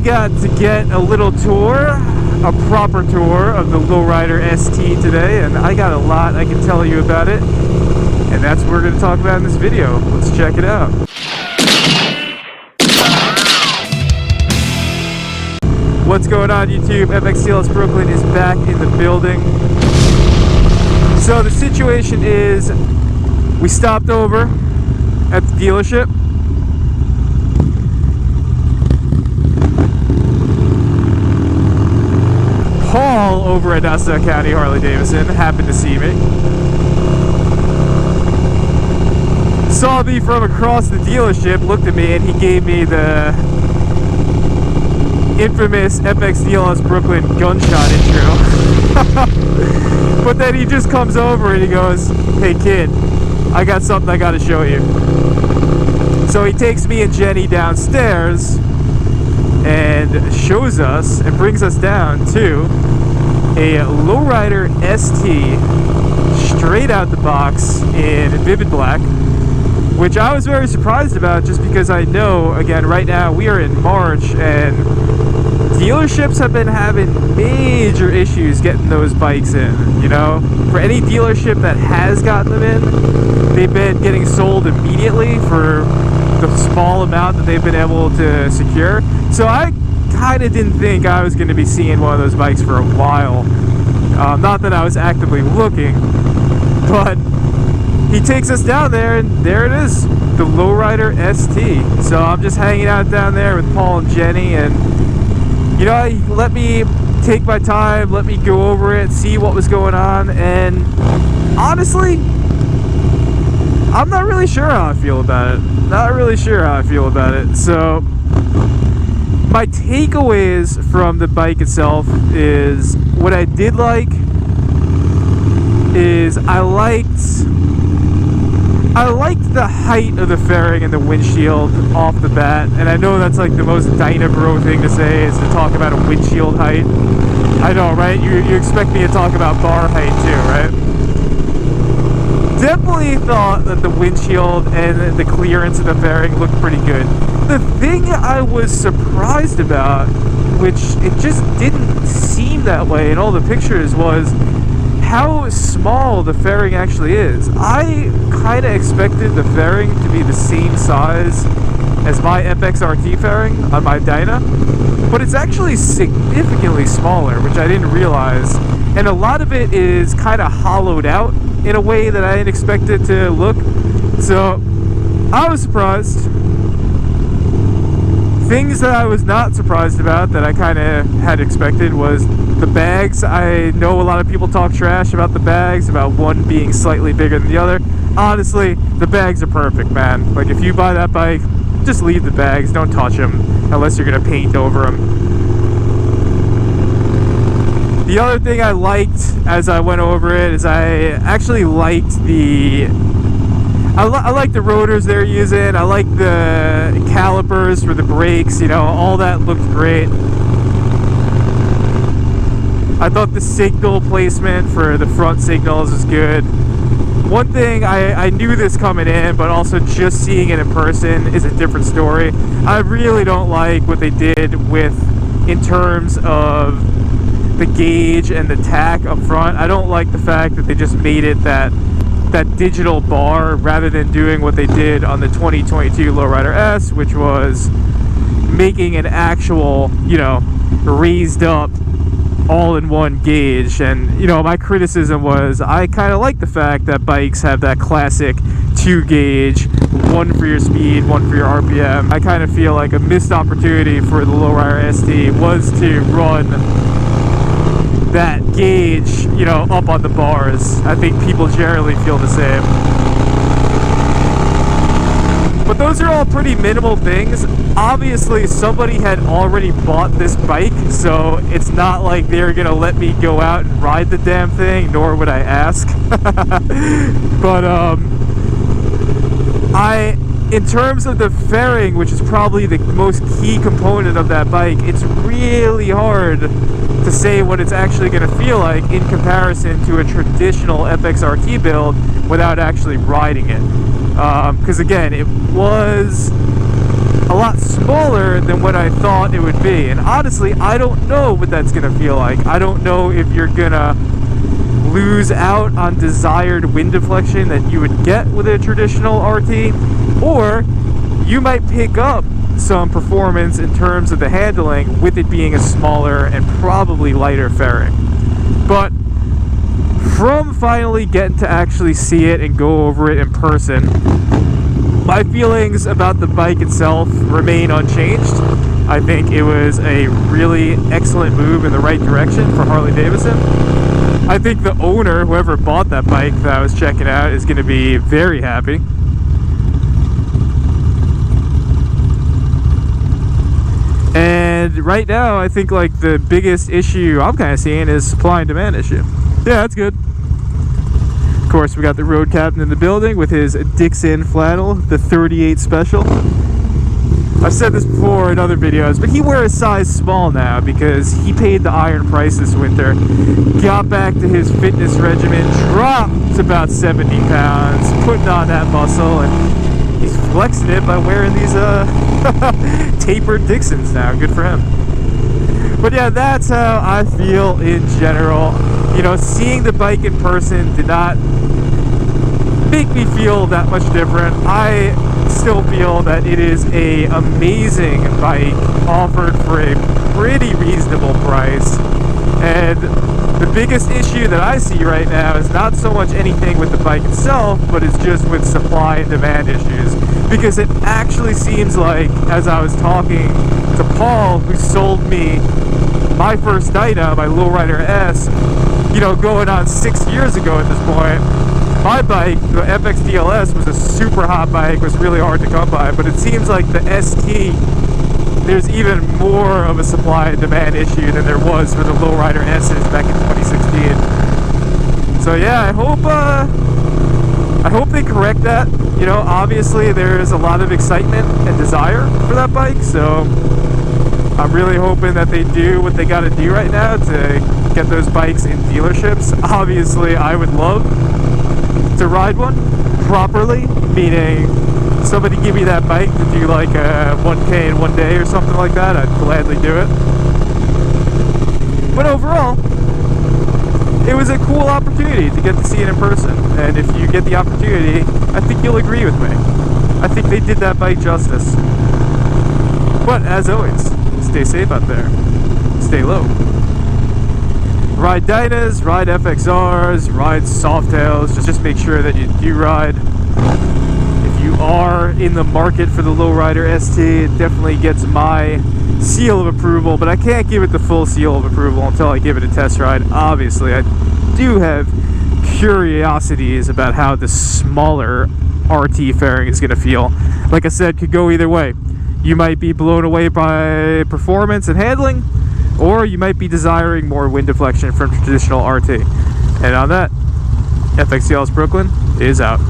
got to get a little tour, a proper tour of the Lowrider ST today, and I got a lot I can tell you about it, and that's what we're going to talk about in this video. Let's check it out. What's going on, YouTube? FXCLS Brooklyn is back in the building. So the situation is, we stopped over at the dealership. Paul over at Nassau County Harley-Davidson happened to see me. Saw me from across the dealership, looked at me, and he gave me the infamous FXCLS Brooklyn gunshot intro. But then he just comes over and he goes, "Hey kid, I got something I gotta show you." So he takes me and Jenny downstairs and shows us and brings us down to a Lowrider ST straight out the box in vivid black, which I was very surprised about, just because I know, again, right now we are in March and dealerships have been having major issues getting those bikes in, you know? For any dealership that has gotten them in, they've been getting sold immediately for the small amount that they've been able to secure. So I kind of didn't think I was going to be seeing one of those bikes for a while. Not that I was actively looking, but he takes us down there, and there it is, the Lowrider ST. So I'm just hanging out down there with Paul and Jenny, and you know, he let me take my time, let me go over it, see what was going on, and honestly, I'm not really sure how I feel about it. Not really sure how I feel about it. So my takeaways from the bike itself is, what I did like is I liked the height of the fairing and the windshield off the bat, and I know that's like the most Dyna Bro thing to say, is to talk about a windshield height. I know, right? You expect me to talk about bar height too, right? Definitely thought that the windshield and the clearance of the fairing looked pretty good. The thing I was surprised about, which it just didn't seem that way in all the pictures, was how small the fairing actually is. I kind of expected the fairing to be the same size as my FXRT fairing on my Dyna, but it's actually significantly smaller, which I didn't realize. And a lot of it is kind of hollowed out in a way that I didn't expect it to look. So I was surprised. Things that I was not surprised about, that I kind of had expected, was the bags. I know a lot of people talk trash about the bags, about one being slightly bigger than the other. Honestly, the bags are perfect, man. Like, if you buy that bike, just leave the bags, don't touch them, unless you're gonna paint over them. The other thing I liked as I went over it is I actually liked I like the rotors they're using. I like the calipers for the brakes, you know, all that looked great. I thought the signal placement for the front signals was good. One thing, I knew this coming in, but also just seeing it in person is a different story. I really don't like what they did in terms of the gauge and the tack up front. I don't like the fact that they just made it that digital bar, rather than doing what they did on the 2022 Lowrider S, which was making an actual, you know, raised up all-in-one gauge. And, you know, my criticism was, I kind of like the fact that bikes have that classic 2 gauge, one for your speed, one for your RPM. I kind of feel like a missed opportunity for the Lowrider ST was to run that gauge, you know, up on the bars. I think people generally feel the same. But those are all pretty minimal things. Obviously, somebody had already bought this bike, so it's not like they're gonna let me go out and ride the damn thing, nor would I ask. But in terms of the fairing, which is probably the most key component of that bike, it's really hard to say what it's actually going to feel like in comparison to a traditional FXRT build without actually riding it. Because again, it was a lot smaller than what I thought it would be. And honestly, I don't know what that's gonna feel like. I don't know if you're gonna lose out on desired wind deflection that you would get with a traditional RT, or you might pick up some performance in terms of the handling with it being a smaller and probably lighter fairing. But from finally getting to actually see it and go over it in person, my feelings about the bike itself remain unchanged. I think it was a really excellent move in the right direction for Harley-Davidson. I think the owner, whoever bought that bike that I was checking out, is going to be very happy. And right now, I think like the biggest issue I'm kind of seeing is supply and demand issue. Yeah, that's good. Of course, we got the road captain in the building with his Dixon flannel, the 38 special. I've said this before in other videos, but he wears a size small now because he paid the iron price this winter, got back to his fitness regimen, dropped about 70 pounds, putting on that muscle, and he's flexing it by wearing these tapered Dixons now. Good for him. But yeah, that's how I feel in general. You know, seeing the bike in person did not make me feel that much different. I still feel that it is a amazing bike offered for a pretty reasonable price. And the biggest issue that I see right now is not so much anything with the bike itself, but it's just with supply and demand issues. Because it actually seems like, as I was talking to Paul, who sold me my first Dyna, my Lowrider S, you know, going on 6 years ago at this point, my bike, the FX DLS, was a super hot bike, was really hard to come by, but it seems like the ST, there's even more of a supply and demand issue than there was for the Lowrider S's back in 2016. So yeah, I hope they correct that. You know, obviously there's a lot of excitement and desire for that bike, so I'm really hoping that they do what they got to do right now to get those bikes in dealerships. Obviously, I would love to ride one properly, meaning somebody give me that bike to do like a 1K in one day or something like that. I'd gladly do it. But overall, it was a cool opportunity to get to see it in person. And if you get the opportunity, I think you'll agree with me. I think they did that bike justice. But as always, stay safe out there. Stay low. Ride Dynas, ride FXRs, ride Softails. Just make sure that you do ride. If you are in the market for the Lowrider ST, it definitely gets my seal of approval, but I can't give it the full seal of approval until I give it a test ride. Obviously, I do have curiosities about how the smaller RT fairing is going to feel. Like I said, could go either way. You might be blown away by performance and handling, or you might be desiring more wind deflection from traditional RT. And on that, FXCLS Brooklyn is out.